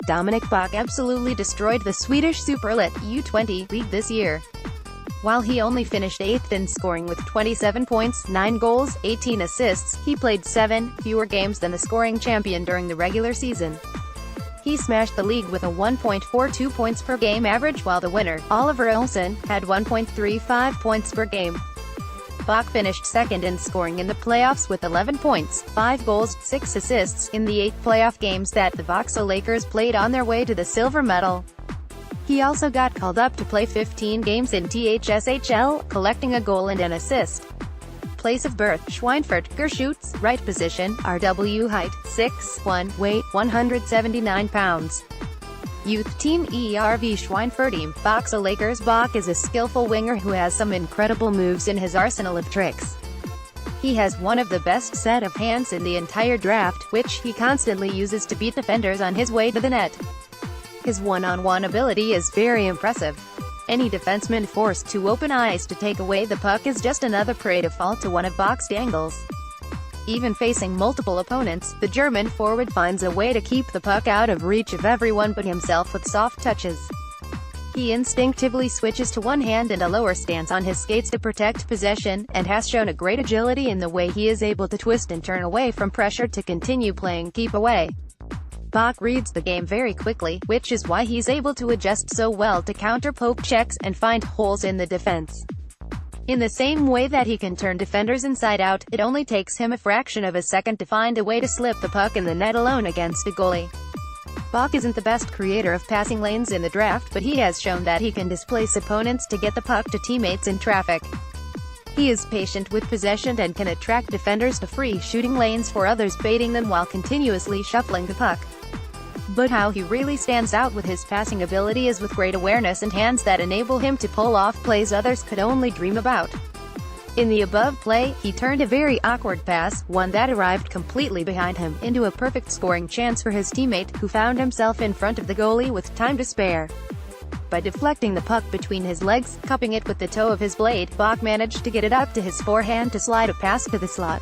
Dominik Bokk absolutely destroyed the Swedish SuperElit U20 league this year. While he only finished 8th in scoring with 27 points, 9 goals, 18 assists, he played 7 fewer games than the scoring champion during the regular season. He smashed the league with a 1.42 points per game average, while the winner, Olsson, had 1.35 points per game. Bokk finished second in scoring in the playoffs with 11 points, 5 goals, 6 assists, in the 8 playoff games that the Växjö Lakers played on their way to the silver medal. He also got called up to play 15 games in SHL, collecting a goal and an assist. Place of birth, Schweinfurt, Gershoots, right position, RW height, 6'1", weight, 179 pounds. Youth team ERV Schweinfurt team, Växjö Lakers. Bokk is a skillful winger who has some incredible moves in his arsenal of tricks. He has one of the best set of hands in the entire draft, which he constantly uses to beat defenders on his way to the net. His one-on-one ability is very impressive. Any defenseman forced to open eyes to take away the puck is just another prey to fall to one of Bokk's angles. Even facing multiple opponents, the German forward finds a way to keep the puck out of reach of everyone but himself with soft touches. He instinctively switches to one hand and a lower stance on his skates to protect possession, and has shown a great agility in the way he is able to twist and turn away from pressure to continue playing keep away. Bokk reads the game very quickly, which is why he's able to adjust so well to counter poke checks and find holes in the defense. In the same way that he can turn defenders inside out, it only takes him a fraction of a second to find a way to slip the puck in the net alone against a goalie. Bokk isn't the best creator of passing lanes in the draft, but he has shown that he can displace opponents to get the puck to teammates in traffic. He is patient with possession and can attract defenders to free shooting lanes for others, baiting them while continuously shuffling the puck. But how he really stands out with his passing ability is with great awareness and hands that enable him to pull off plays others could only dream about. In the above play, he turned a very awkward pass, one that arrived completely behind him, into a perfect scoring chance for his teammate, who found himself in front of the goalie with time to spare. By deflecting the puck between his legs, cupping it with the toe of his blade, Bokk managed to get it up to his forehand to slide a pass to the slot.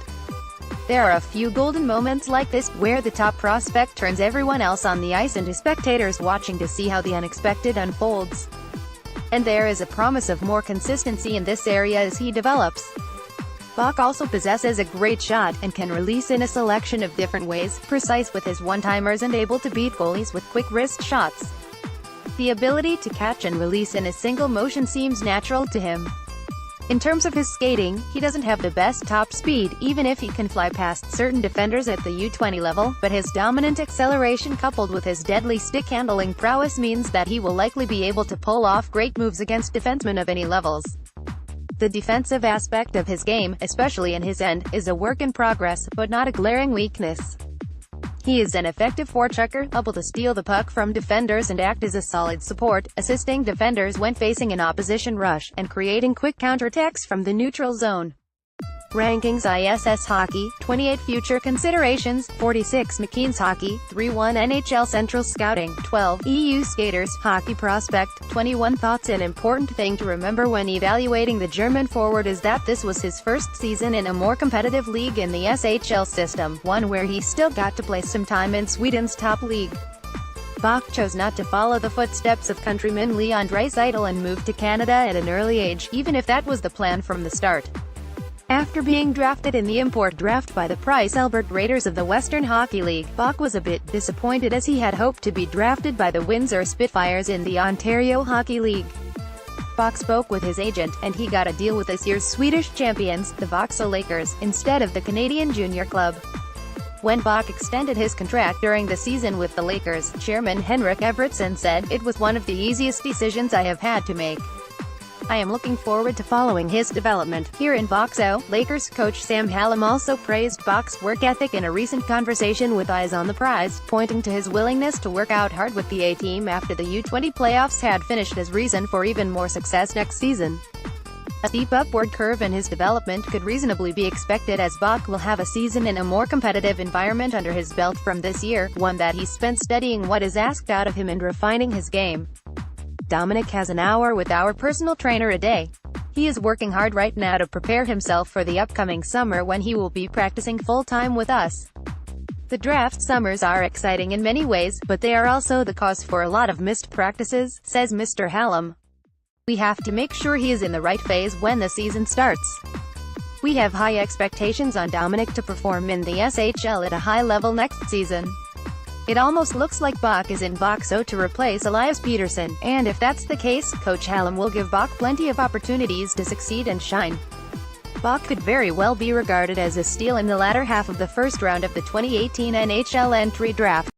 There are a few golden moments like this, where the top prospect turns everyone else on the ice into spectators watching to see how the unexpected unfolds. And there is a promise of more consistency in this area as he develops. Bokk also possesses a great shot, and can release in a selection of different ways, precise with his one-timers and able to beat goalies with quick wrist shots. The ability to catch and release in a single motion seems natural to him. In terms of his skating, he doesn't have the best top speed, even if he can fly past certain defenders at the U20 level, but his dominant acceleration coupled with his deadly stick-handling prowess means that he will likely be able to pull off great moves against defensemen of any levels. The defensive aspect of his game, especially in his end, is a work in progress, but not a glaring weakness. He is an effective forechecker, able to steal the puck from defenders and act as a solid support, assisting defenders when facing an opposition rush, and creating quick counterattacks from the neutral zone. Rankings: ISS Hockey, 28 Future Considerations, 46 McKeen's Hockey, 3-1 NHL Central Scouting, 12 EU Skaters, Hockey Prospect, 21 Thoughts. An important thing to remember when evaluating the German forward is that this was his first season in a more competitive league in the SHL system, one where he still got to play some time in Sweden's top league. Bokk chose not to follow the footsteps of countryman Leon Draisaitl and moved to Canada at an early age, even if that was the plan from the start. After being drafted in the import draft by the Prince Albert Raiders of the Western Hockey League, Bokk was a bit disappointed as he had hoped to be drafted by the Windsor Spitfires in the Ontario Hockey League. Bokk spoke with his agent, and he got a deal with this year's Swedish champions, the Växjö Lakers, instead of the Canadian junior club. When Bokk extended his contract during the season with the Lakers, chairman Henrik Evertsson said, "It was one of the easiest decisions I have had to make. I am looking forward to following his development here in Växjö." Lakers coach Sam Hallam also praised Bokk's work ethic in a recent conversation with Eyes on the Prize, pointing to his willingness to work out hard with the A-team after the U20 playoffs had finished as reason for even more success next season. A steep upward curve in his development could reasonably be expected, as Bokk will have a season in a more competitive environment under his belt from this year, one that he spent studying what is asked out of him and refining his game. Dominik has an hour with our personal trainer a day. He is working hard right now to prepare himself for the upcoming summer when he will be practicing full-time with us. The draft summers are exciting in many ways, but they are also the cause for a lot of missed practices, says Mr. Hallam. We have to make sure he is in the right phase when the season starts. We have high expectations on Dominik to perform in the SHL at a high level next season. It almost looks like Bokk is in Växjö to replace Elias Pettersson, and if that's the case, Coach Hallam will give Bokk plenty of opportunities to succeed and shine. Bokk could very well be regarded as a steal in the latter half of the first round of the 2018 NHL entry draft.